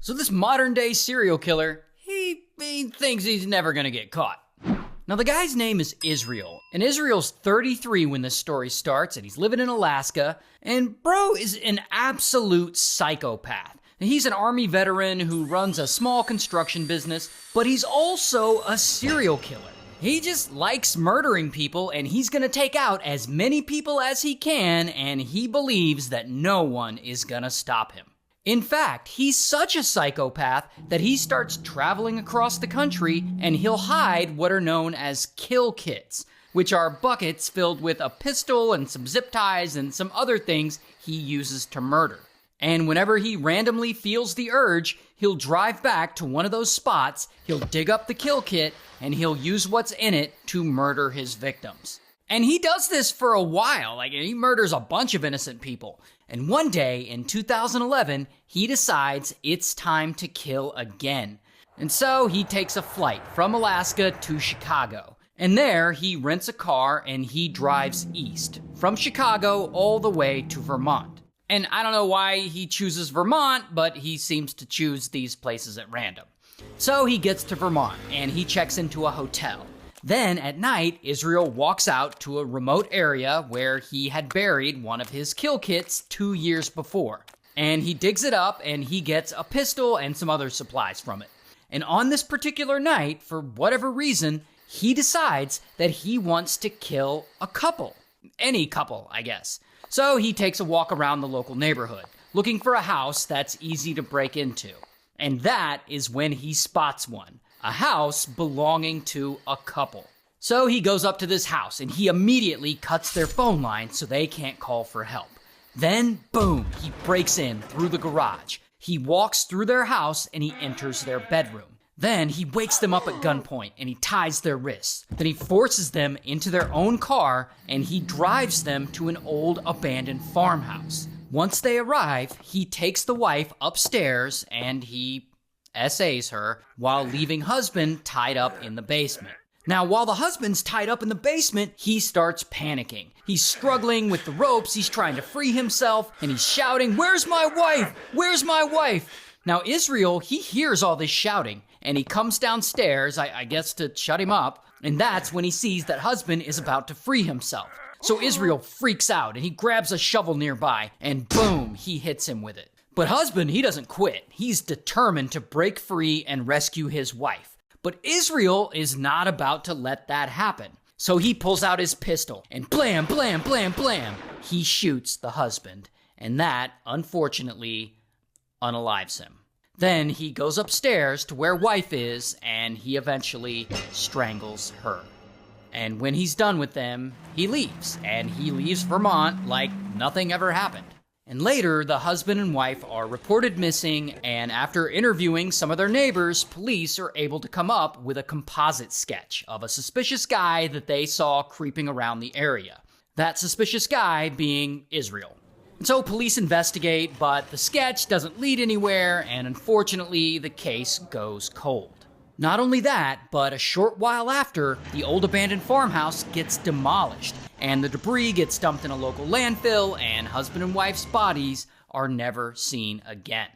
So this modern day serial killer, he thinks he's never gonna get caught. Now the guy's name is Israel, and Israel's 33 when this story starts, and he's living in Alaska, and bro is an absolute psychopath. He's an army veteran who runs a small construction business, but he's also a serial killer. He just likes murdering people, and he's gonna take out as many people as he can, and he believes that no one is gonna stop him. In fact, he's such a psychopath that he starts traveling across the country and he'll hide what are known as kill kits, which are buckets filled with a pistol and some zip ties and some other things he uses to murder. And whenever he randomly feels the urge, he'll drive back to one of those spots, he'll dig up the kill kit, and he'll use what's in it to murder his victims. And he does this for a while, he murders a bunch of innocent people. And one day in 2011, he decides it's time to kill again. And so he takes a flight from Alaska to Chicago. And there he rents a car and he drives east, from Chicago all the way to Vermont. And I don't know why he chooses Vermont, but he seems to choose these places at random. So he gets to Vermont and he checks into a hotel. Then at night, Israel walks out to a remote area where he had buried one of his kill kits 2 years before. And he digs it up and he gets a pistol and some other supplies from it. And on this particular night, for whatever reason, he decides that he wants to kill a couple. Any couple, I guess. So he takes a walk around the local neighborhood, looking for a house that's easy to break into. And that is when he spots one. A house belonging to a couple. So he goes up to this house and he immediately cuts their phone line so they can't call for help. Then, boom, he breaks in through the garage. He walks through their house and he enters their bedroom. Then he wakes them up at gunpoint and he ties their wrists. Then he forces them into their own car and he drives them to an old abandoned farmhouse. Once they arrive, he takes the wife upstairs and he essays her while leaving husband tied up in the basement. Now, while the husband's tied up in the basement, he starts panicking. He's struggling with the ropes, he's trying to free himself, and he's shouting, "Where's my wife? Where's my wife?" Now, Israel, he hears all this shouting, and he comes downstairs, I guess to shut him up, and that's when he sees that husband is about to free himself. So Israel freaks out, and he grabs a shovel nearby, and boom, he hits him with it. But husband, he doesn't quit. He's determined to break free and rescue his wife. But Israel is not about to let that happen. So he pulls out his pistol and blam, blam, blam, blam. He shoots the husband. And that, unfortunately, unalives him. Then he goes upstairs to where wife is and he eventually strangles her. And when he's done with them, he leaves. And he leaves Vermont like nothing ever happened. And later, the husband and wife are reported missing, and after interviewing some of their neighbors, police are able to come up with a composite sketch of a suspicious guy that they saw creeping around the area. That suspicious guy being Israel. And so police investigate, but the sketch doesn't lead anywhere, and unfortunately, the case goes cold. Not only that, but a short while after, the old abandoned farmhouse gets demolished, and the debris gets dumped in a local landfill, and husband and wife's bodies are never seen again.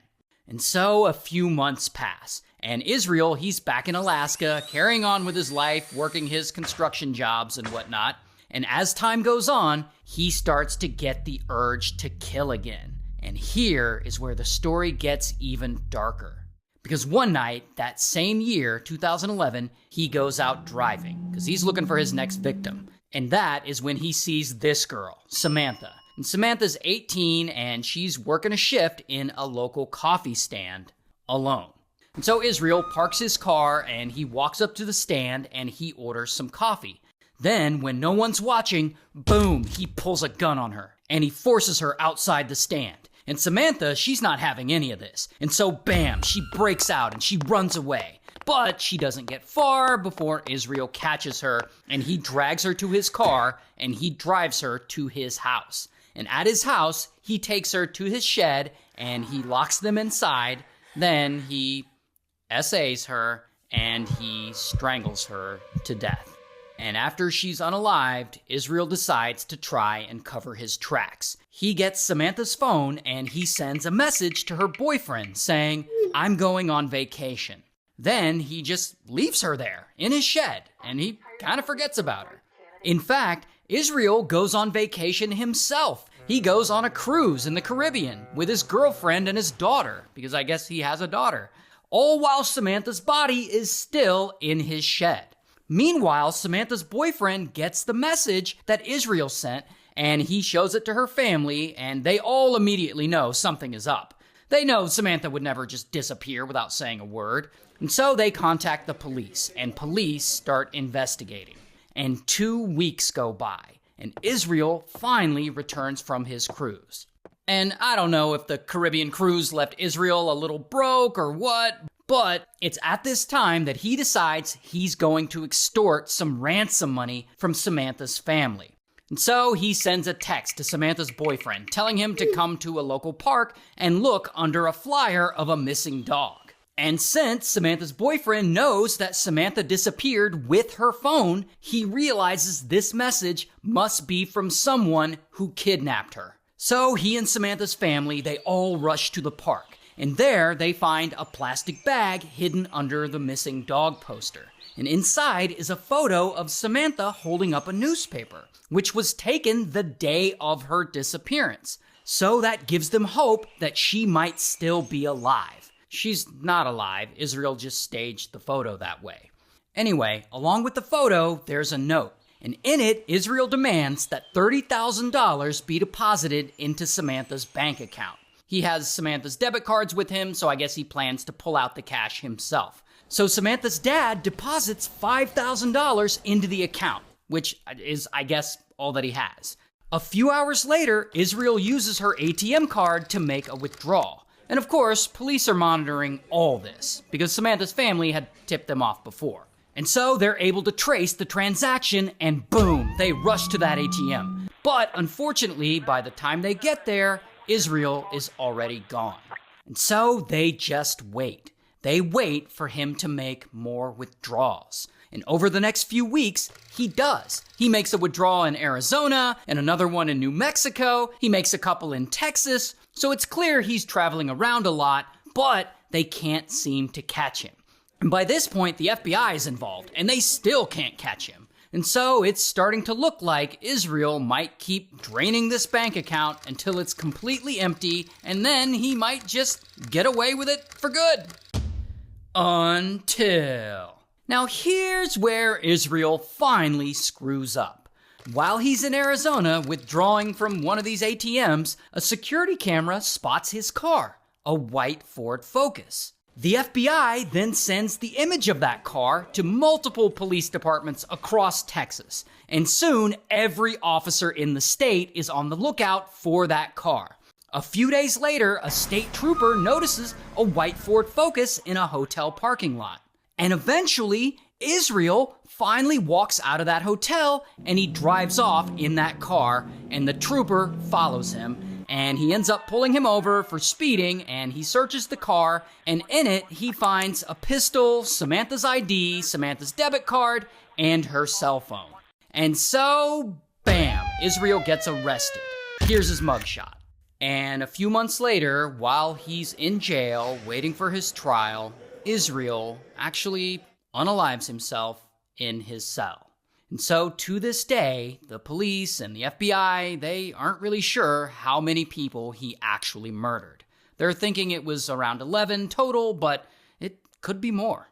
And so a few months pass, and Israel, he's back in Alaska, carrying on with his life, working his construction jobs and whatnot, and as time goes on, he starts to get the urge to kill again. And here is where the story gets even darker. Because one night, that same year, 2011, he goes out driving, because he's looking for his next victim. And that is when he sees this girl, Samantha. And Samantha's 18, and she's working a shift in a local coffee stand alone. And so Israel parks his car, and he walks up to the stand, and he orders some coffee. Then, when no one's watching, boom, he pulls a gun on her, and he forces her outside the stand. And Samantha, she's not having any of this. And so, bam, she breaks out and she runs away. But she doesn't get far before Israel catches her and he drags her to his car and he drives her to his house. And at his house, he takes her to his shed and he locks them inside. Then he essays her and he strangles her to death. And after she's unalived, Israel decides to try and cover his tracks. He gets Samantha's phone and he sends a message to her boyfriend saying, "I'm going on vacation." Then he just leaves her there in his shed and he kind of forgets about her. In fact, Israel goes on vacation himself. He goes on a cruise in the Caribbean with his girlfriend and his daughter, because I guess he has a daughter, all while Samantha's body is still in his shed. Meanwhile, Samantha's boyfriend gets the message that Israel sent, and he shows it to her family, and they all immediately know something is up. They know Samantha would never just disappear without saying a word, and so they contact the police, and police start investigating. And 2 weeks go by, and Israel finally returns from his cruise. And I don't know if the Caribbean cruise left Israel a little broke or what, but it's at this time that he decides he's going to extort some ransom money from Samantha's family. And so he sends a text to Samantha's boyfriend telling him to come to a local park and look under a flyer of a missing dog. And since Samantha's boyfriend knows that Samantha disappeared with her phone, he realizes this message must be from someone who kidnapped her. So he and Samantha's family, they all rush to the park. And there they find a plastic bag hidden under the missing dog poster. And inside is a photo of Samantha holding up a newspaper, which was taken the day of her disappearance. So that gives them hope that she might still be alive. She's not alive. Israel just staged the photo that way. Anyway, along with the photo, there's a note. And in it, Israel demands that $30,000 be deposited into Samantha's bank account. He has Samantha's debit cards with him, so I guess he plans to pull out the cash himself. So Samantha's dad deposits $5,000 into the account, which is, I guess, all that he has. A few hours later, Israel uses her ATM card to make a withdrawal. And of course, police are monitoring all this, because Samantha's family had tipped them off before. And so they're able to trace the transaction, and boom, they rush to that ATM. But unfortunately, by the time they get there, Israel is already gone. And so they just wait. They wait for him to make more withdrawals. And over the next few weeks, he does. He makes a withdrawal in Arizona and another one in New Mexico. He makes a couple in Texas. So it's clear he's traveling around a lot, but they can't seem to catch him. And by this point, the FBI is involved, and they still can't catch him. And so it's starting to look like Israel might keep draining this bank account until it's completely empty, and then he might just get away with it for good. Until... Now here's where Israel finally screws up. While he's in Arizona withdrawing from one of these ATMs, a security camera spots his car, a white Ford Focus. The FBI then sends the image of that car to multiple police departments across Texas, and soon every officer in the state is on the lookout for that car. A few days later, a state trooper notices a white Ford Focus in a hotel parking lot. And eventually, Israel finally walks out of that hotel and he drives off in that car, and the trooper follows him. And he ends up pulling him over for speeding, and he searches the car, and in it, he finds a pistol, Samantha's ID, Samantha's debit card, and her cell phone. And so, bam, Israel gets arrested. Here's his mugshot. And a few months later, while he's in jail waiting for his trial, Israel actually unalives himself in his cell. And so, to this day, the police and the FBI, they aren't really sure how many people he actually murdered. They're thinking it was around 11 total, but it could be more.